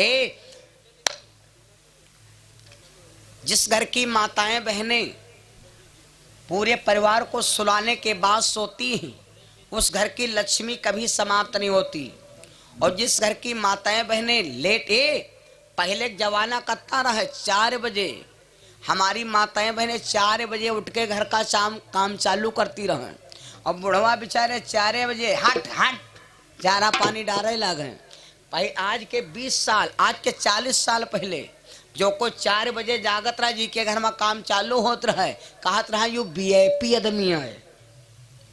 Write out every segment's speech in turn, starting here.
ए जिस घर की माताएं बहनें पूरे परिवार को सुलाने के बाद सोती हैं, उस घर की लक्ष्मी कभी समाप्त नहीं होती। और जिस घर की माताएं बहनें पहले जमाना कत्ता रहा 4 बजे, हमारी माताएं बहनें 4 बजे उठ के घर का काम चालू करती रहें। और बुढ़वा बेचारे 4 बजे हट हट चारा पानी डाले लागे। भाई आज के 20 साल, आज के 40 साल पहले जो कोई 4 बजे जागत रहा जी के घर में काम चालू होत रहे, कहत रहा यू वीआईपी आदमी है,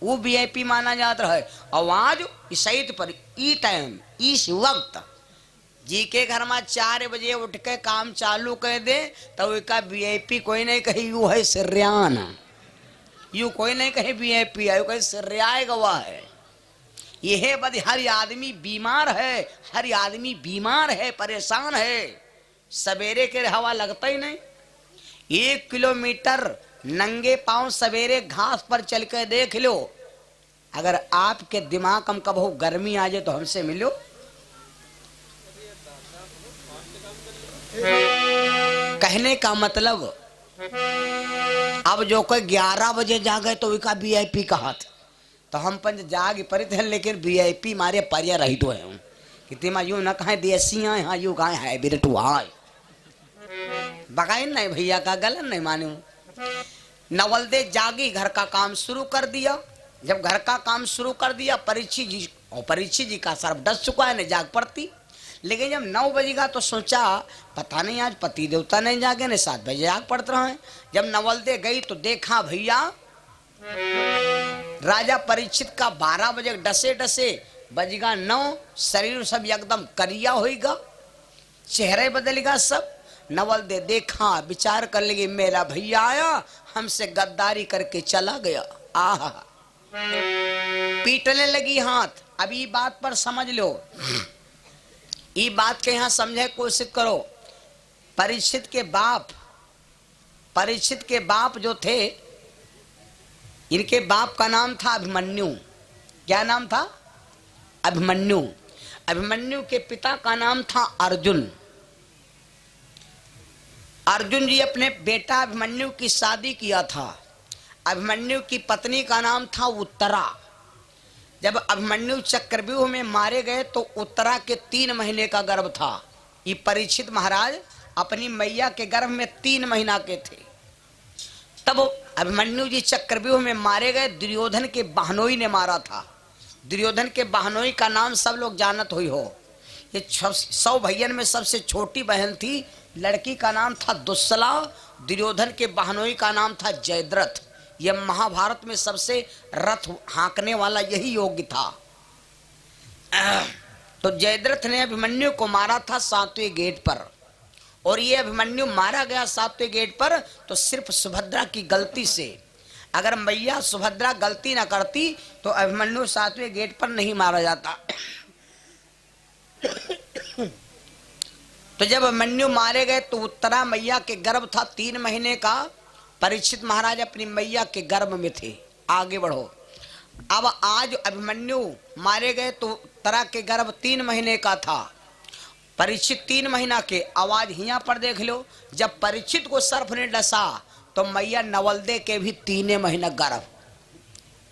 वो वीआईपी माना जात रहे। और आज सहित पर ई टाइम इस वक्त जी के घर में 4 बजे उठ के काम चालू कर दे तो उसका वीआईपी कोई नहीं कही यू है सिर्यान, यू कोई नहीं कहे वीआईपी है, कहे सिर्याय गवाह है। यह बद हर आदमी बीमार है, हर आदमी बीमार है, परेशान है। सवेरे के हवा लगता ही नहीं। 1 किलोमीटर नंगे पांव सवेरे घास पर चल के देख लो। अगर आपके दिमाग में कब हो गर्मी आ जाए तो हमसे मिलो। कहने का मतलब अब जो कोई 11 बजे जागे तो उसका वीआईपी कहा था। तो हम पंच जाग परित हैं, लेकिन वीआईपी मारे परिया रही तो है कि यूं न कहें देसी आए हाँ यूं कहें हाइब्रिड आए बगाइन नहीं भैया का गलत नहीं मानू। नवलदे जागी, घर का काम शुरू कर दिया। जब घर का काम शुरू कर दिया परीक्षित जी का सर्फ डस चुका है, न जाग पड़ती। लेकिन जब 9 बजेगा तो सोचा पता नहीं आज पति देवता नहीं जागे, ने 7 बजे जाग पड़ते रहे। जब नवलदे गई तो देखा भैया राजा परीक्षित का 12 बजे डसे डसे बजेगा 9, शरीर सब एकदम करिया होगा, चेहरे बदलेगा सब। नवलदे देखा, विचार कर लेगी मेरा भैया आया हमसे गद्दारी करके चला गया। आहा पीटने लगी हाथ। अब ये बात पर समझ लो, ये बात के यहाँ समझे कोशिश करो। परीक्षित के बाप जो थे, इनके बाप का नाम था अभिमन्यु। क्या नाम था? अभिमन्यु। अभिमन्यु के पिता का नाम था अर्जुन। अर्जुन जी अपने बेटा अभिमन्यु की शादी किया था। अभिमन्यु की पत्नी का नाम था उत्तरा। जब अभिमन्यु चक्रव्यूह में मारे गए तो उत्तरा के 3 महीने का गर्भ था। ये परीक्षित महाराज अपनी मैया के गर्भ में 3 महीना के थे। तब अभिमन्यु जी चक्रव्यूह में मारे गए। दुर्योधन के बहनोई ने मारा था। दुर्योधन के बहनोई का नाम सब लोग जानत हुई हो। ये 100 भैयन में सबसे छोटी बहन थी। लड़की का नाम था दुस्सला। दुर्योधन के बहनोई का नाम था जयद्रथ। यह महाभारत में सबसे रथ हाँकने वाला यही योग्य था। तो जयद्रथ ने अभिमन्यु को मारा था 7वें गेट पर। और ये अभिमन्यु मारा गया 7वें गेट पर तो सिर्फ सुभद्रा की गलती से। अगर मैया सुभद्रा गलती ना करती तो अभिमन्यु 7वें गेट पर नहीं मारा जाता। तो जब अभिमन्यु मारे गए तो उत्तरा मैया के गर्भ था 3 महीने का। परीक्षित महाराज अपनी मैया के गर्भ में थे। आगे बढ़ो। अब आज अभिमन्यु मारे गए तो उत्तरा के गर्भ 3 महीने का था। परीक्षित 3 महीना के। आवाज हिया पर देख लो। जब परीक्षित को सर्फ ने डसा तो मैया नवलदे के भी 3 महीना गर्भ।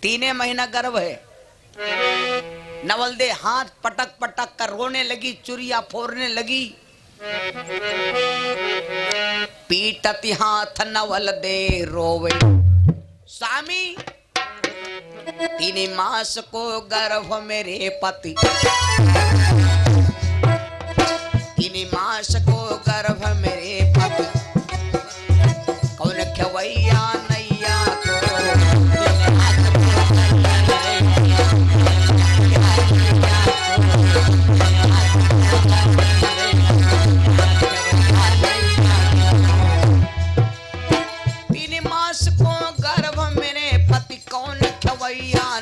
3 महीना गर्भ है। नवलदे हाथ पटक पटक कर रोने लगी, चुरिया फोड़ने लगी। पीटती हाथ नवलदे रोवे स्वामी 3 मास को गर्भ मेरे पति। 3 मास को गर्भ मेरे पति। कौन खवैया नैया को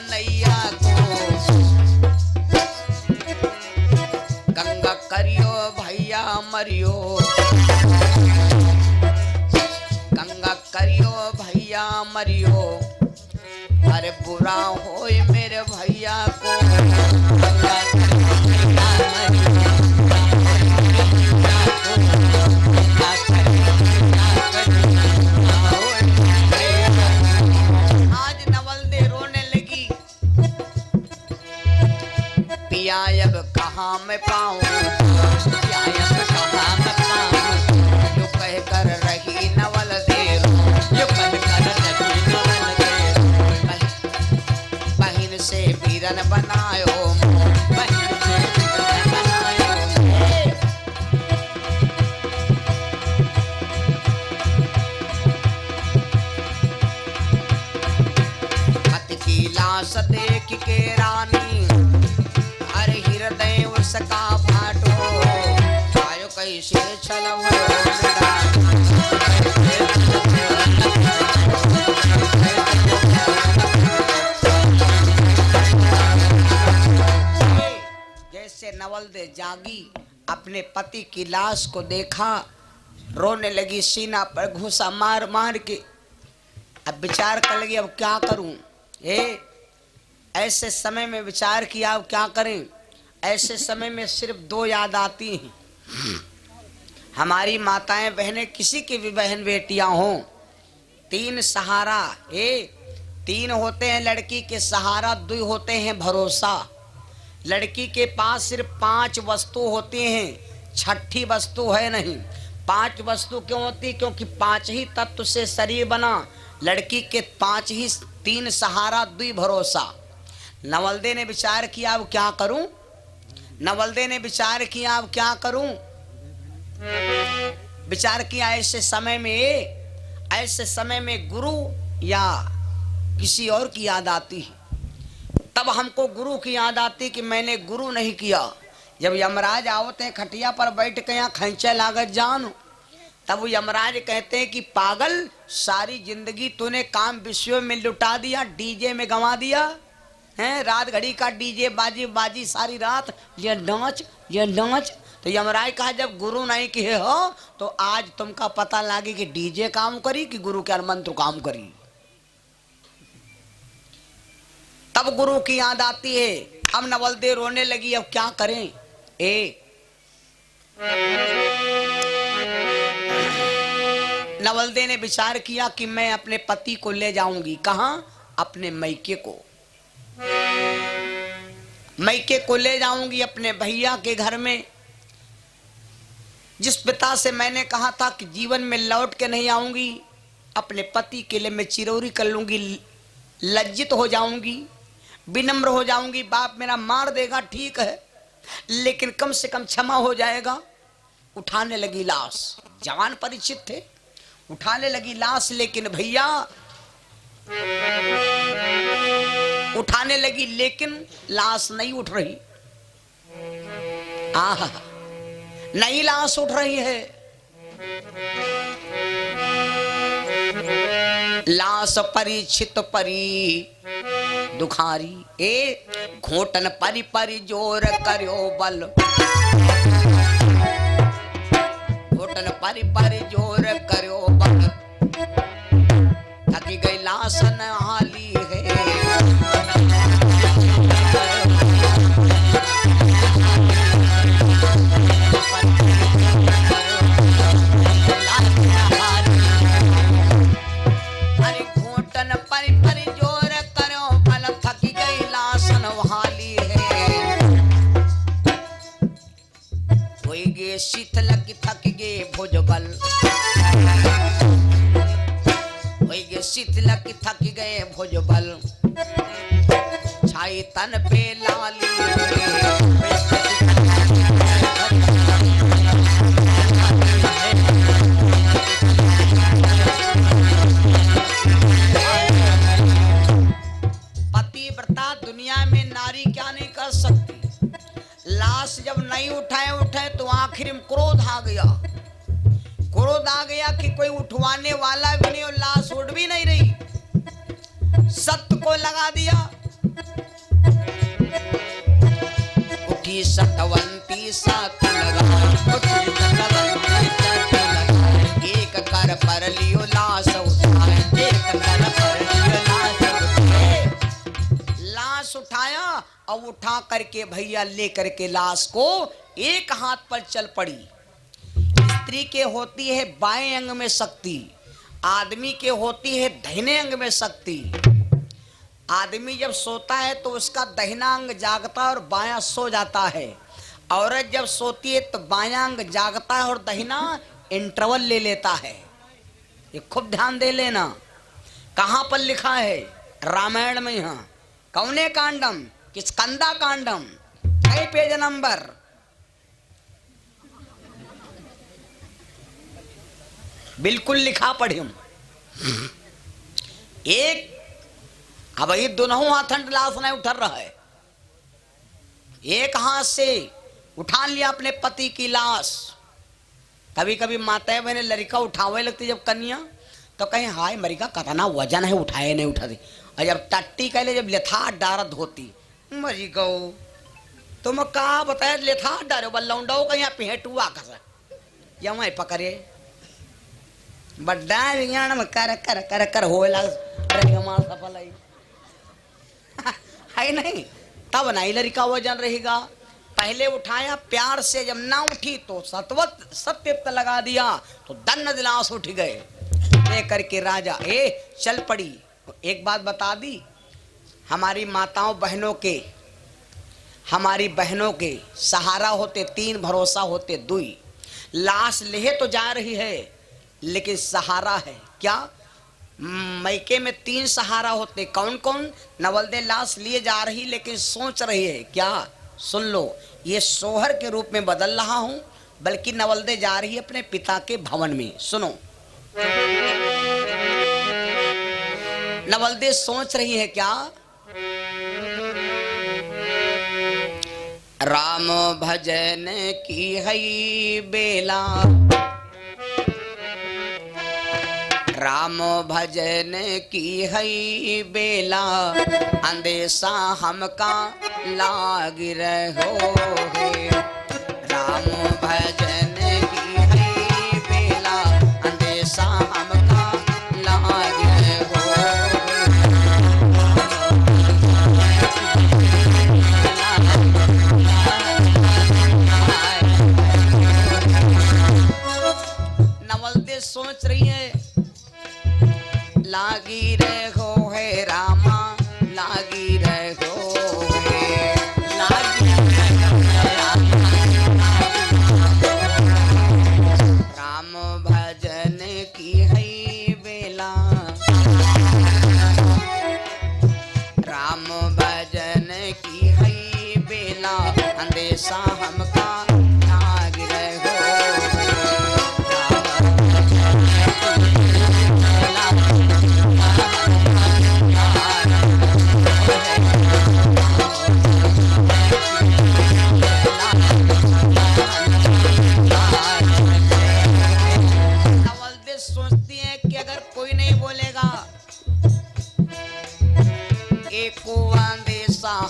नैया को। गंगा करियो भैया मरियो, गंगा करियो भैया मरियो। अरे बुरा होए मेरे भैया को। गंगा करियो भैया मरियो। मैं पाऊं, न्यायक कहाँ मैं पाऊं, जो कह कर रही नवल देर, जो कह कर रही नवल देर, बहन से बीरन बनायो, बहन से बीरन बनायो। पति की लाश देख के रानी, हर हृदय उसका फाटो, आयो कैसे छलव जैसे नवल दे जागी, अपने पति की लाश को देखा, रोने लगी, सीना पर घूसा मार मार के। अब विचार कर लगी अब क्या करूं। ऐसे समय में विचार किया अब क्या करें। ऐसे समय में सिर्फ दो याद आती हैं। हमारी माताएं बहनें, किसी की भी बहन बेटियां हों, तीन सहारा, तीन होते हैं लड़की के सहारा, दो होते हैं भरोसा। लड़की के पास सिर्फ 5 वस्तु होती हैं, छठी वस्तु है नहीं। 5 वस्तु क्यों होती? क्योंकि 5 ही तत्व से शरीर बना। लड़की के 5 ही, 3 सहारा, 2 भरोसा। नवलदे ने विचार किया अब क्या करूं। नवलदे ने विचार किया अब क्या करूं। विचार किया ऐसे समय में गुरु या किसी और की याद आती है। तब हमको गुरु की याद आती कि मैंने गुरु नहीं किया। जब यमराज आवते हैं खटिया पर बैठ के यहाँ खैंचा लागत जान, तब वो यमराज कहते हैं कि पागल, सारी जिंदगी तूने काम विषयों में लुटा दिया, डीजे में गंवा दिया है। रात घड़ी का डीजे बाजी बाजी सारी रात, ये नाच। तो यमराज कहा जब गुरु नहीं किए हो तो आज तुमका पता लागे कि डीजे काम करी कि गुरु के मंत्र काम करी। तब गुरु की याद आती है। अब नवलदे रोने लगी अब क्या करें। नवलदे ने विचार किया कि मैं अपने पति को ले जाऊंगी। कहां? अपने मैके को। मैके को ले जाऊंगी अपने भैया के घर में, जिस पिता से मैंने कहा था कि जीवन में लौट के नहीं आऊंगी। अपने पति के लिए मैं चिरौरी कर लूंगी, लज्जित हो जाऊंगी, विनम्र हो जाऊंगी। बाप मेरा मार देगा ठीक है, लेकिन कम से कम क्षमा हो जाएगा। उठाने लगी लाश। जवान परिचित थे, उठाने लगी लाश, लेकिन भैया उठाने लगी, लेकिन लाश नहीं उठ रही। आहा, नई लाश उठ रही है। लाश परीक्षित परी दुखारी, घोटन परी परी जोर करो बल, घोटन परी परी जोर करो बल, थकी गई लाश न हाली है। शीतल की थक गे भुजबल, शीतल की थक गए भुजबल, छाई तन पे लाली। पतिव्रता दुनिया में नारी क्या नहीं कर सकती। लाश जब नहीं उठाए तो आखिर में क्रोध आ गया। क्रोध आ गया कि कोई उठवाने वाला भी नहीं और लाश उठ भी नहीं रही। सत्य को लगा दिया। उठी सतवंती साथ लगा, उठी सतवंती साथ लगा, एक कर पर लियो लाश उठाए, एक कर पर लियो लाश उठाए। लाश उठाया और उठा करके भैया ले करके लाश को एक हाथ पर चल पड़ी। स्त्री के होती है बाएं अंग में शक्ति, आदमी के होती है दाहिने अंग में शक्ति। आदमी जब सोता है तो उसका दाहिना अंग जागता और बायां सो जाता है। औरत जब सोती है तो बायां अंग जागता है और दाहिना इंटरवल ले लेता है। ये खूब ध्यान दे लेना। कहां पर लिखा है? रामायण में। यहाँ कौने कांडम, किस कंदा कांडम, कई पेज नंबर? बिल्कुल लिखा पढ़ियो। एक अब ये दोनों हाथन लाश नहीं उठर रहा है। एक हाथ से उठा लिया अपने पति की लाश। कभी कभी माताएं बहने लड़का उठावे लगती जब कन्या, तो कहीं हाय मरिका कतना वजन है, उठाए नहीं उठाती। और जब टट्टी कहले जब लेथा डारत होती मरी गौ, तुम कहा बताया लेथा डारो बल्लौंडाओ कहीं पेटुआ कसा या मैं पकड़े बड्डा विज्ञान में कर कर कर कर होए लग सफल है नहीं। तब नहीं लड़का वजन रहेगा। पहले उठाया प्यार से, जब ना उठी तो सतवत सत्य लगा दिया तो दन्न दिलास उठ गए। ले करके राजा चल पड़ी। एक बात बता दी, हमारी माताओं बहनों के सहारा होते तीन, भरोसा होते दुई। लाश ले तो जा रही है लेकिन सहारा है क्या? मैके में तीन सहारा होते। कौन कौन? नवलदे लाश लिए जा रही लेकिन सोच रही है क्या? सुन लो, ये सोहर के रूप में बदल रहा हूं, बल्कि नवलदे जा रही है अपने पिता के भवन में। सुनो, नवलदे सोच रही है क्या? राम भजन की है बेला, राम भजन की है बेला, अंदेशा हमका लाग रहो है। राम भजन की है बेला, अंदेशा हमका लाग रहो है। नवलदे सोच रही है लागी रहो है रामा, लागी रहो है, लागी राम भजन की है बेला, राम भजन की है बेला, अंदेशा हमका लाग रहो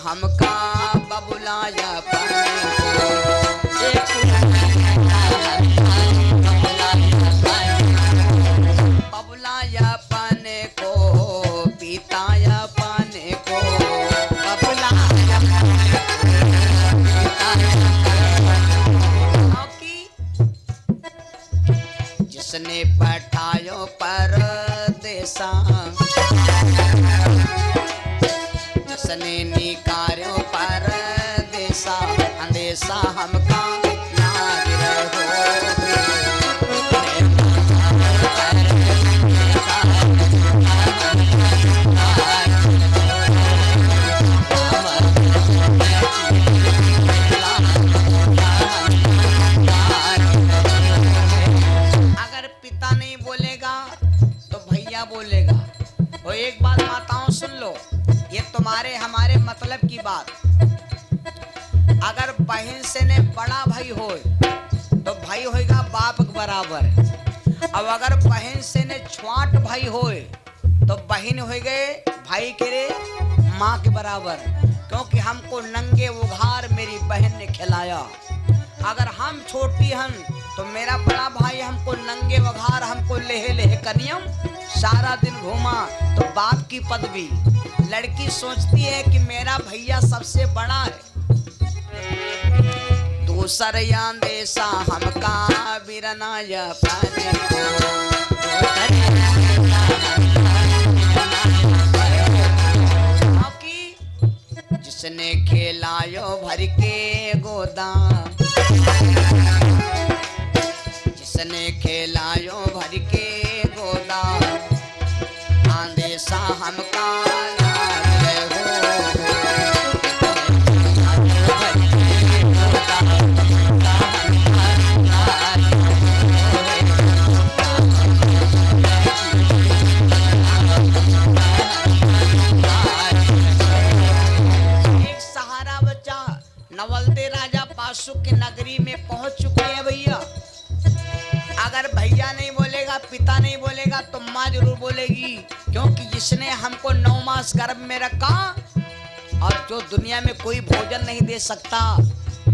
हमका बबुलाया बबुलाया पाने को, पिताया पाने को, बबुलाया जिसने पठायो परदेसा, जिसने निकार्यो परदेसा, अंदेशा हमका लाग रहो अगर पिता नहीं बोलेगा तो भैया बोलेगा। और एक बात माताओं सुन लो, ये तुम्हारे हमारे मतलब की बात। अगर बहन से ने बड़ा भाई हो तो भाई होएगा बाप के बराबर। अब अगर बहन से ने छोट भाई हो तो बहन हो गए भाई के रे माँ के बराबर, क्योंकि हमको नंगे उघार मेरी बहन ने खिलाया। अगर हम छोटी हन तो मेरा बड़ा भाई हमको नंगे उघार हमको लेहे लेहे कनियम सारा दिन घूमा, तो बाप की पदवी। लड़की सोचती है कि मेरा भैया सबसे बड़ा है। दूसर अंदेशा हमका बिरनाया पाने को, जिसने खेलायो भर के गोदा, पिता नहीं बोलेगा, पिता नहीं बोलेगा तो माँ जरूर बोलेगी, क्योंकि जिसने हमको 9 मास गर्भ में रखा और जो दुनिया में कोई भोजन नहीं दे सकता,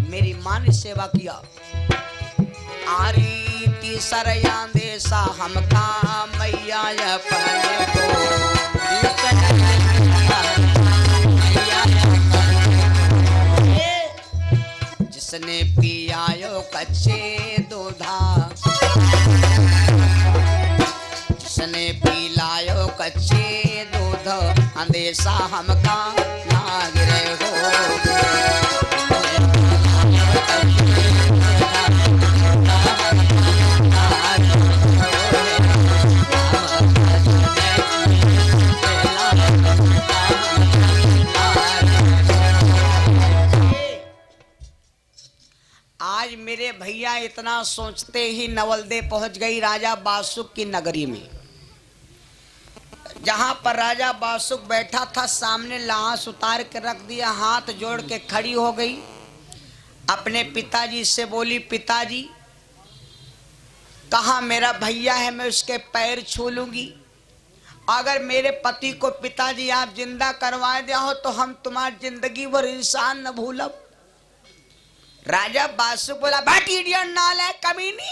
मेरी माँ ने सेवा किया। आरी तीसरया देसा हमका मैया अपने को, जिसने पियायो कच्चे दूधा, जिसने पिलायो कच्चे दूध, अंदेशा हमका नागरे हो। आज मेरे भैया इतना सोचते ही नवलदे पहुंच गई राजा बासुक की नगरी में। जहां पर राजा बासुक बैठा था, सामने लाश उतार के रख दिया, हाथ जोड़ के खड़ी हो गई। अपने पिताजी से बोली, पिताजी कहाँ मेरा भैया है, मैं उसके पैर छू लूंगी। अगर मेरे पति को पिताजी आप जिंदा करवा दिया हो तो हम तुम्हारी जिंदगी भर इंसान न भूलब। राजा बासुक बोला, बैठ इडियट नालायक कमीनी,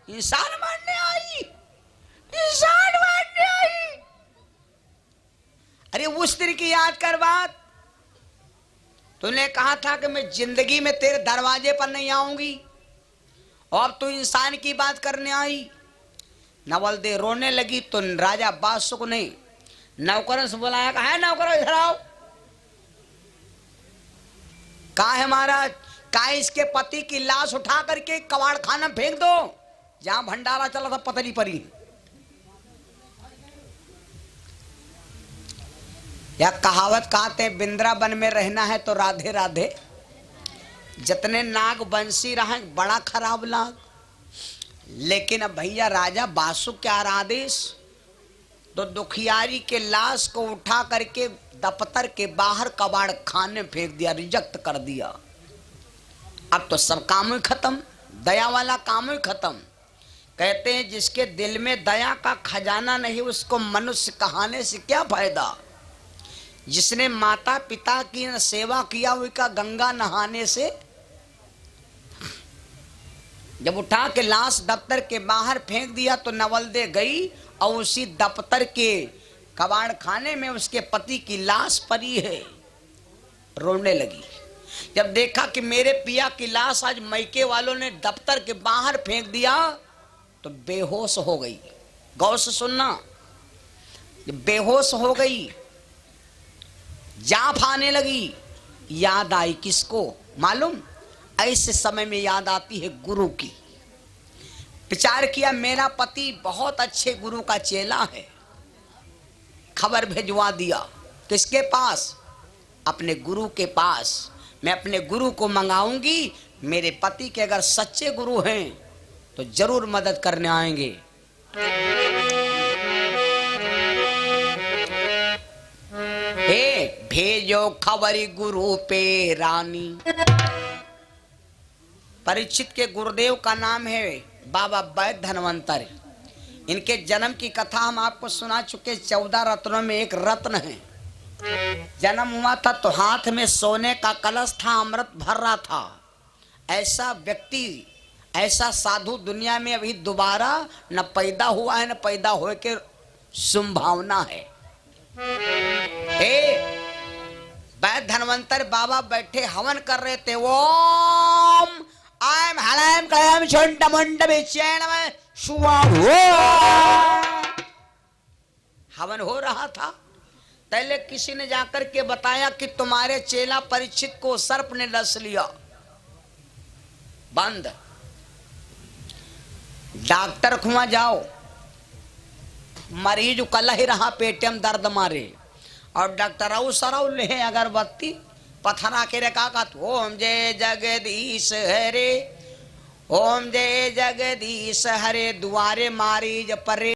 इंसान मारने आई, इंसान मारने आई। अरे उस दिन की याद कर बात, तूने कहा था कि मैं जिंदगी में तेरे दरवाजे पर नहीं आऊंगी और तू इंसान की बात करने आई। नवलदे रोने लगी तो राजा बासुक ने नौकरों से बुलाया, कहा है नौकरों इधर आओ। कहा है महाराज? कहा इसके पति की लाश उठा करके कबाड़ खाना में फेंक दो, जहां भंडारा चला था पतली परी। या कहावत कहते हैं, वृंदावन में रहना है तो राधे राधे, जितने नाग बंसी रहे बड़ा खराब लाग। लेकिन अब भैया राजा बासुक के आदेश, तो दुखियारी के लाश को उठा करके दफ्तर के बाहर कबाड़ खाने में फेंक दिया, रिजेक्ट कर दिया। अब तो सब काम ही खत्म, दया वाला काम ही खत्म। कहते हैं जिसके दिल में दया का खजाना नहीं, उसको मनुष्य कहाने से क्या फायदा। जिसने माता पिता की न सेवा किया, उसका गंगा नहाने से। जब उठा के लाश दफ्तर के बाहर फेंक दिया तो नवलदे गई और उसी दफ्तर के कबाड़ खाने में उसके पति की लाश पड़ी है, रोने लगी। जब देखा कि मेरे पिया की लाश आज मैके वालों ने दफ्तर के बाहर फेंक दिया तो बेहोश हो गई। गौर से सुनना, जब बेहोश हो गई, जाप आने लगी। याद आई किसको मालूम? ऐसे समय में याद आती है गुरु की। विचार किया, मेरा पति बहुत अच्छे गुरु का चेला है। खबर भिजवा दिया, किसके पास? अपने गुरु के पास। मैं अपने गुरु को मंगाऊंगी, मेरे पति के अगर सच्चे गुरु हैं तो जरूर मदद करने आएंगे। हे भेजो खबरी गुरु पे रानी। परीक्षित के गुरुदेव का नाम है बाबा वैद्य धन्वंतर। इनके जन्म की कथा हम आपको सुना चुके। 14 रत्नों में एक रत्न है। जन्म हुआ था तो हाथ में सोने का कलश था, अमृत भर रहा था। ऐसा व्यक्ति, ऐसा साधु दुनिया में अभी दोबारा न पैदा हुआ है, न पैदा होने के संभावना है। वैद्य धन्वंतर बाबा बैठे हवन कर रहे थे। ओम आयम हलायम कलम छुंड मुंड विचैन में शुआ हवन हो रहा था। पहले किसी ने जाकर के बताया कि तुम्हारे चेला परीक्षित को सर्प ने डस लिया। बंद। डॉक्टर खुआ जाओ, मरीज कल ही रहा पेटियम दर्द मारे, और डॉक्टर सराउ ले अगरबत्ती पथरा के रखा का, ओम जय जगदीश हरे, ओम जय जगदीश हरे, दुआरे मारी परे।